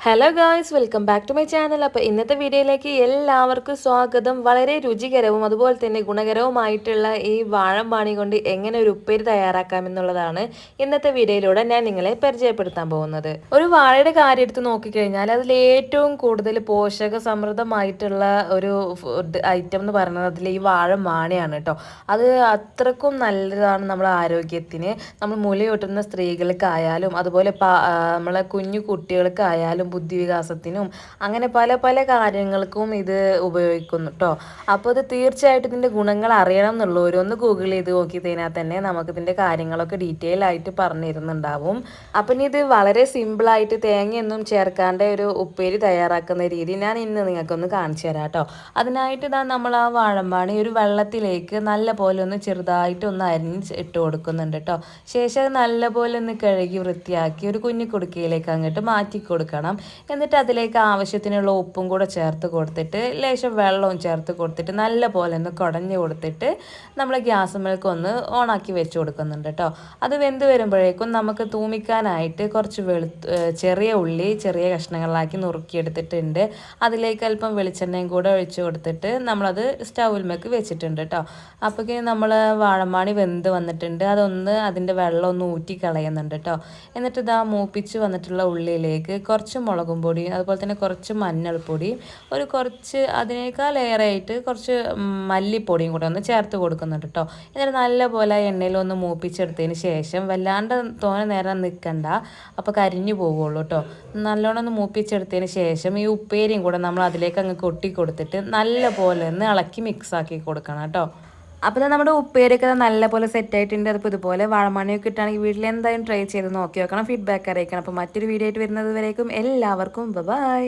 Hello guys, welcome back to my channel. അപ്പോൾ ഇന്നത്തെ വീഡിയോയിലേക്ക് എല്ലാവർക്കും സ്വാഗതം. വളരെ രുചികരവും അതുപോലെ തന്നെ ഗുണകരവുമായിട്ടുള്ള ഈ വാഴമ്പാണി കൊണ്ട് എങ്ങനെ ഒരു ഉപ്പേരി തയ്യാറാക്കാമെന്നുള്ളതാണ് ഇന്നത്തെ വീഡിയോയിലൂടെ ഞാൻ നിങ്ങളെ പരിചയപ്പെടുത്താൻ പോകുന്നത്. ഒരു വാഴയുടെ കാര്യം എടുത്ത് നോക്കിക്കഴിഞ്ഞാൽ അതിൽ ഏറ്റവും കൂടുതൽ പോഷക സമൃദ്ധമായിട്ടുള്ള ഒരു ഫുഡ് ഐറ്റം എന്ന് പറയുന്നത് അതിൽ ഈ വാഴമാണിയാണ് കേട്ടോ. അത് അത്രക്കും നല്ലതാണ് നമ്മുടെ ആരോഗ്യത്തിന്. നമ്മൾ മുലയൂട്ടുന്ന സ്ത്രീകൾക്കായാലും അതുപോലെ നമ്മളെ കുഞ്ഞു കുട്ടികൾക്കായാലും ബുദ്ധിവികാസത്തിനും അങ്ങനെ പല പല കാര്യങ്ങൾക്കും ഇത് ഉപയോഗിക്കുന്നു കേട്ടോ. അപ്പോൾ ഇത് തീർച്ചയായിട്ടും ഇതിൻ്റെ ഗുണങ്ങൾ അറിയണം എന്നുള്ളവർ ഒന്ന് ഗൂഗിൾ ചെയ്ത് നോക്കി കഴിഞ്ഞാൽ തന്നെ നമുക്കിതിൻ്റെ കാര്യങ്ങളൊക്കെ ഡീറ്റെയിൽ ആയിട്ട് പറഞ്ഞു തരുന്നുണ്ടാവും. അപ്പം ഇനി ഇത് വളരെ സിമ്പിളായിട്ട് തേങ്ങയൊന്നും ചേർക്കാണ്ട് ഒരു ഉപ്പേരി തയ്യാറാക്കുന്ന രീതി ഞാൻ ഇന്ന് നിങ്ങൾക്കൊന്ന് കാണിച്ചു തരാം കേട്ടോ. അതിനായിട്ട് ഇതാ നമ്മൾ ആ വാഴമ്പാണി ഒരു വെള്ളത്തിലേക്ക് നല്ല പോലെ ഒന്ന് ചെറുതായിട്ട് ഒന്ന് അരിഞ്ഞ് ഇട്ട് കൊടുക്കുന്നുണ്ട് കേട്ടോ. ശേഷം നല്ല പോലെ ഒന്ന് കഴുകി വൃത്തിയാക്കി ഒരു കുഞ്ഞു കുടുക്കയിലേക്ക് അങ്ങോട്ട് മാറ്റി കൊടുക്കണം. എന്നിട്ട് അതിലേക്ക് ആവശ്യത്തിനുള്ള ഉപ്പും കൂടെ ചേർത്ത് കൊടുത്തിട്ട് ലേശം വെള്ളവും ചേർത്ത് കൊടുത്തിട്ട് നല്ല പോലെ ഒന്ന് കുടഞ്ഞു കൊടുത്തിട്ട് നമ്മൾ ഗ്യാസുമ്മേലേക്ക് ഒന്ന് ഓണാക്കി വെച്ച് കൊടുക്കുന്നുണ്ട് കേട്ടോ. അത് വെന്ത് വരുമ്പോഴേക്കും നമുക്ക് തൂമിക്കാനായിട്ട് കുറച്ച് ചെറിയ ഉള്ളി ചെറിയ കഷ്ണങ്ങളാക്കി നുറുക്കിയെടുത്തിട്ടുണ്ട്. അതിലേക്ക് അല്പം വെളിച്ചെണ്ണയും കൂടെ ഒഴിച്ച് കൊടുത്തിട്ട് നമ്മളത് സ്റ്റൗവിലേക്ക് വെച്ചിട്ടുണ്ട് കേട്ടോ. അപ്പോഴേക്കും നമ്മൾ വാഴമാണി വെന്ത് വന്നിട്ടുണ്ട്. അതൊന്ന് അതിൻ്റെ വെള്ളം ഒന്ന് ഊറ്റി കളയുന്നുണ്ട് കേട്ടോ. എന്നിട്ട് ഇതാ മൂപ്പിച്ച് വന്നിട്ടുള്ള ഉള്ളിയിലേക്ക് കുറച്ച് മുളകും പൊടി അതുപോലെ തന്നെ കുറച്ച് മഞ്ഞൾപ്പൊടി കുറച്ച് അതിനേക്കാൾ ഏറെയായിട്ട് കുറച്ച് മല്ലിപ്പൊടിയും കൂടെ ഒന്ന് ചേർത്ത് കൊടുക്കുന്നുണ്ട് കേട്ടോ. എന്നിട്ട് നല്ലപോലെ എണ്ണയിലൊന്ന് മൂപ്പിച്ചെടുത്തതിന് ശേഷം വല്ലാണ്ട് തോനെ നേരം നിൽക്കണ്ട, അപ്പോൾ കരിഞ്ഞു പോകുള്ളൂ കേട്ടോ. നല്ലോണം ഒന്ന് മൂപ്പിച്ചെടുത്തതിന് ശേഷം ഈ ഉപ്പേരിയും കൂടെ നമ്മൾ അതിലേക്ക് അങ്ങ് കൊട്ടി കൊടുത്തിട്ട് നല്ല പോലെ ഒന്ന് ഇളക്കി മിക്സാക്കി കൊടുക്കണം കേട്ടോ. അപ്പോൾ നമ്മുടെ ഉപ്പേരിയൊക്കെ നല്ലപോലെ സെറ്റ് ആയിട്ടുണ്ട്. അപ്പോൾ ഇതുപോലെ വാഴമണിയൊക്കെ ഇട്ടാണെങ്കിൽ വീട്ടിൽ എന്തായാലും ട്രൈ ചെയ്ത് നോക്കി നോക്കണം, ഫീഡ്ബാക്ക് അറിയിക്കണം. അപ്പോൾ മറ്റൊരു വീഡിയോ ആയിട്ട് വരുന്നത് വരേക്കും എല്ലാവർക്കും ബൈ.